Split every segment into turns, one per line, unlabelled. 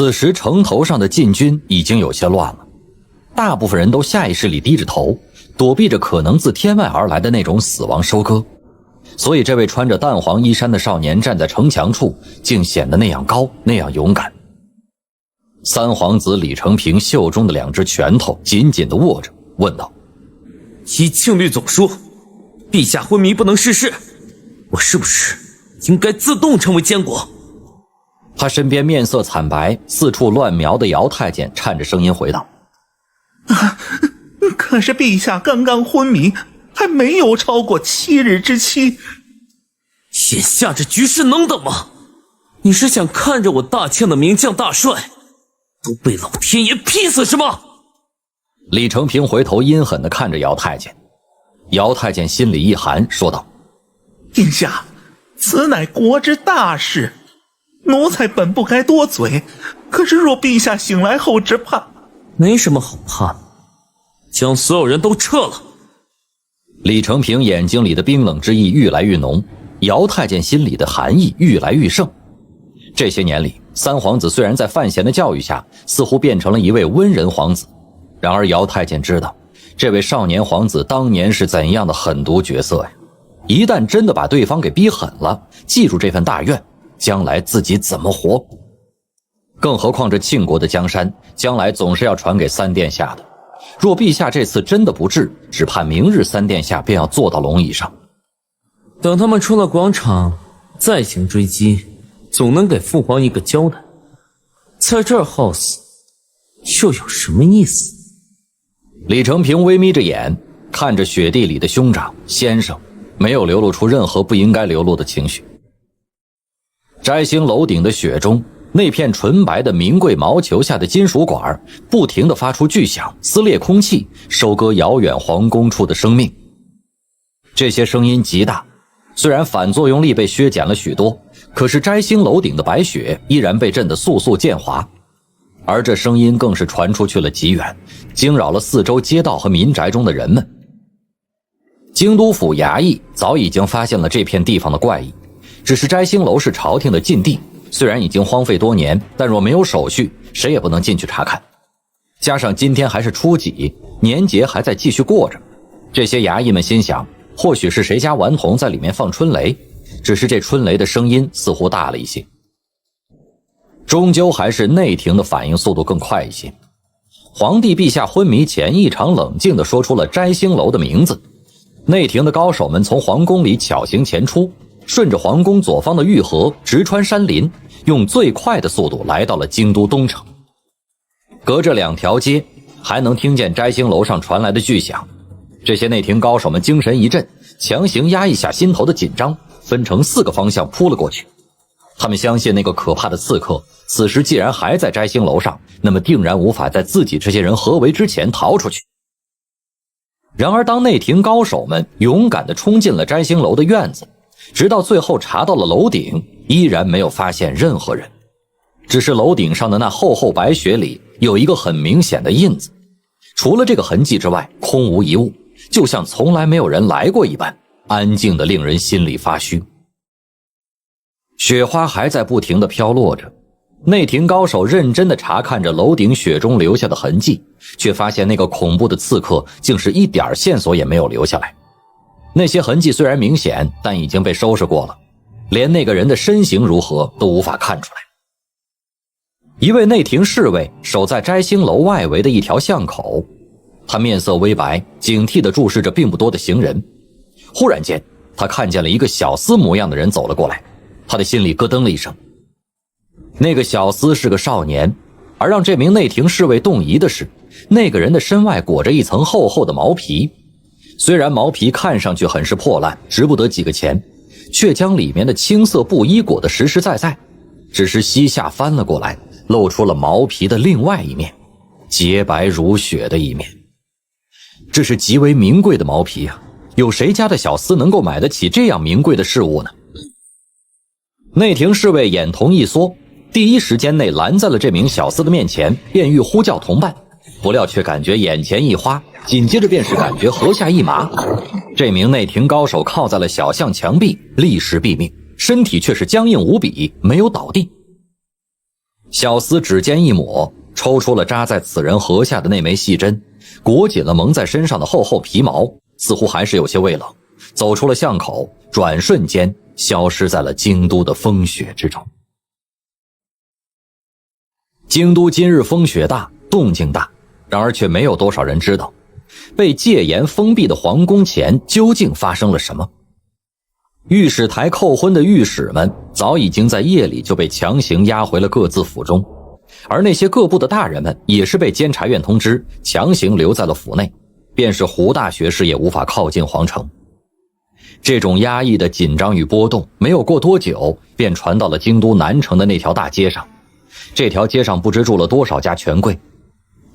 此时城头上的禁军已经有些乱了，大部分人都下意识里低着头，躲避着可能自天外而来的那种死亡收割。所以这位穿着淡黄衣衫的少年站在城墙处，竟显得那样高，那样勇敢。三皇子李承平袖中的两只拳头紧紧地握着，问道：
依庆律总说，陛下昏迷不能逝世，我是不是应该自动成为监国？
他身边面色惨白、四处乱瞄的姚太监颤着声音回道：
可是陛下刚刚昏迷，还没有超过7日之期。
眼下这局势能等吗？你是想看着我大庆的名将大帅都被老天爷劈死是吗？
李承平回头阴狠地看着姚太监，姚太监心里一寒，说道：
殿下，此乃国之大事，奴才本不该多嘴，可是若陛下醒来后只怕……
没什么好怕的，将所有人都撤了。
李承平眼睛里的冰冷之意愈来愈浓，姚太监心里的寒意愈来愈盛。这些年里，三皇子虽然在范闲的教育下似乎变成了一位温人皇子，然而姚太监知道这位少年皇子当年是怎样的狠毒角色呀！一旦真的把对方给逼狠了，记住这份大怨，将来自己怎么活？更何况这庆国的江山将来总是要传给三殿下的，若陛下这次真的不治，只怕明日三殿下便要坐到龙椅上。
等他们出了广场再行追击，总能给父皇一个交代。在这儿耗死又有什么意思？
李承平微眯着眼看着雪地里的兄长先生，没有流露出任何不应该流露的情绪。摘星楼顶的雪中，那片纯白的名贵毛球下的金属管不停地发出巨响，撕裂空气，收割遥远皇宫处的生命。这些声音极大，虽然反作用力被削减了许多，可是摘星楼顶的白雪依然被震得簌簌溅滑，而这声音更是传出去了极远，惊扰了四周街道和民宅中的人们。京都府衙役早已经发现了这片地方的怪异，只是摘星楼是朝廷的禁地，虽然已经荒废多年，但若没有手续，谁也不能进去查看。加上今天还是初几，年节还在继续过着，这些衙役们心想，或许是谁家顽童在里面放春雷，只是这春雷的声音似乎大了一些。终究还是内廷的反应速度更快一些。皇帝陛下昏迷前异常冷静地说出了摘星楼的名字，内廷的高手们从皇宫里巧行前出，顺着皇宫左方的御河直穿山林，用最快的速度来到了京都东城。隔着2条街还能听见摘星楼上传来的巨响，这些内廷高手们精神一振，强行压一下心头的紧张，分成4个方向扑了过去。他们相信那个可怕的刺客此时既然还在摘星楼上，那么定然无法在自己这些人合围之前逃出去。然而当内廷高手们勇敢地冲进了摘星楼的院子，直到最后查到了楼顶，依然没有发现任何人，只是楼顶上的那厚厚白雪里有一个很明显的印子，除了这个痕迹之外空无一物，就像从来没有人来过一般，安静得令人心里发虚。雪花还在不停地飘落着，内廷高手认真地查看着楼顶雪中留下的痕迹，却发现那个恐怖的刺客竟是一点线索也没有留下来。那些痕迹虽然明显，但已经被收拾过了，连那个人的身形如何都无法看出来。一位内廷侍卫守在摘星楼外围的一条巷口，他面色微白，警惕地注视着并不多的行人。忽然间，他看见了一个小厮模样的人走了过来，他的心里咯噔了一声。那个小厮是个少年，而让这名内廷侍卫动疑的是，那个人的身外裹着一层厚厚的毛皮。虽然毛皮看上去很是破烂，值不得几个钱，却将里面的青色布衣裹得实实在在，只是膝下翻了过来，露出了毛皮的另外一面，洁白如雪的一面。这是极为名贵的毛皮啊，有谁家的小厮能够买得起这样名贵的事物呢？内廷侍卫眼瞳一缩，第一时间内拦在了这名小厮的面前，便欲呼叫同伴，不料却感觉眼前一花，紧接着便是感觉颌下一麻，这名内廷高手靠在了小巷墙壁，立时毙命，身体却是僵硬无比，没有倒地。小厮指尖一抹，抽出了扎在此人颌下的那枚细针，裹紧了蒙在身上的厚厚皮毛，似乎还是有些微冷，走出了巷口，转瞬间消失在了京都的风雪之中。京都今日风雪大，动静大，然而却没有多少人知道，被戒严封闭的皇宫前究竟发生了什么。御史台扣婚的御史们早已经在夜里就被强行押回了各自府中，而那些各部的大人们也是被监察院通知强行留在了府内，便是胡大学士也无法靠近皇城。这种压抑的紧张与波动没有过多久便传到了京都南城的那条大街上，这条街上不知住了多少家权贵，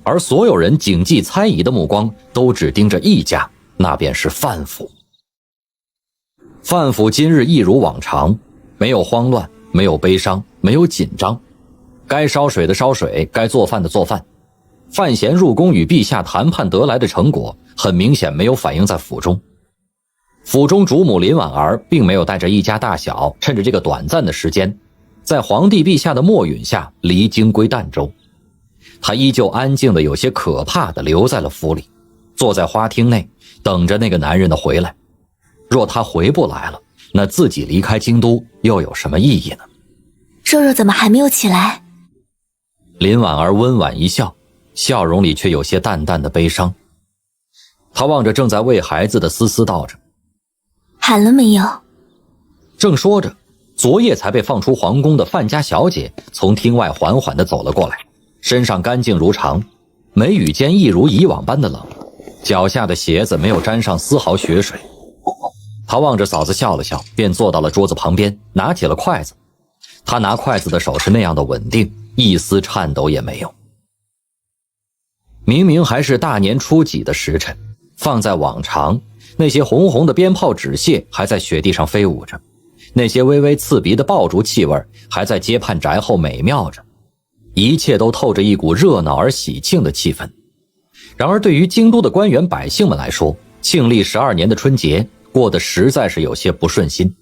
而所有人谨记猜疑的目光都只盯着一家，那便是范府。范府今日一如往常，没有慌乱，没有悲伤，没有紧张，该烧水的烧水，该做饭的做饭。范闲入宫与陛下谈判得来的成果很明显没有反映在府中。府中主母林婉儿并没有带着一家大小趁着这个短暂的时间，在皇帝陛下的默允下离京归儋州。他依旧安静的有些可怕的留在了府里，坐在花厅内等着那个男人的回来。若他回不来了，那自己离开京都又有什么意义呢？
肉肉怎么还没有起来？
林婉儿温婉一笑，笑容里却有些淡淡的悲伤。她望着正在喂孩子的思思道着：
喊了没有？
正说着，昨夜才被放出皇宫的范家小姐从厅外缓缓地走了过来，身上干净如常，眉宇间一如以往般的冷，脚下的鞋子没有沾上丝毫血水。他望着嫂子笑了笑，便坐到了桌子旁边，拿起了筷子。他拿筷子的手是那样的稳定，一丝颤抖也没有。明明还是大年初几的时辰，放在往常，那些红红的鞭炮纸屑还在雪地上飞舞着，那些微微刺鼻的爆竹气味还在街畔宅后美妙着，一切都透着一股热闹而喜庆的气氛。然而对于京都的官员百姓们来说，庆历12年的春节过得实在是有些不顺心，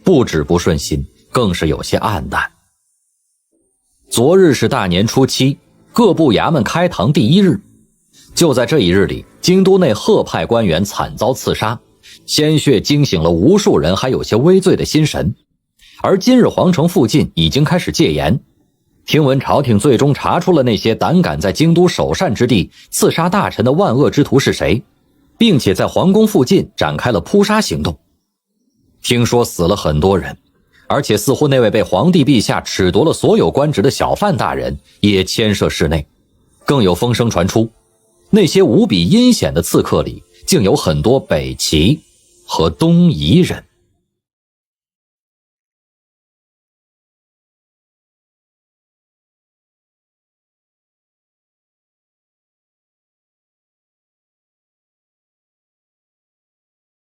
不止不顺心，更是有些黯淡。昨日是大年初7，各部衙门开堂第一日。就在这一日里，京都内贺派官员惨遭刺杀，鲜血惊醒了无数人还有些微醉的心神。而今日皇城附近已经开始戒严，听闻朝廷最终查出了那些胆敢在京都首善之地刺杀大臣的万恶之徒是谁，并且在皇宫附近展开了扑杀行动。听说死了很多人，而且似乎那位被皇帝陛下褫夺了所有官职的小范大人也牵涉室内。更有风声传出，那些无比阴险的刺客里竟有很多北齐和东夷人。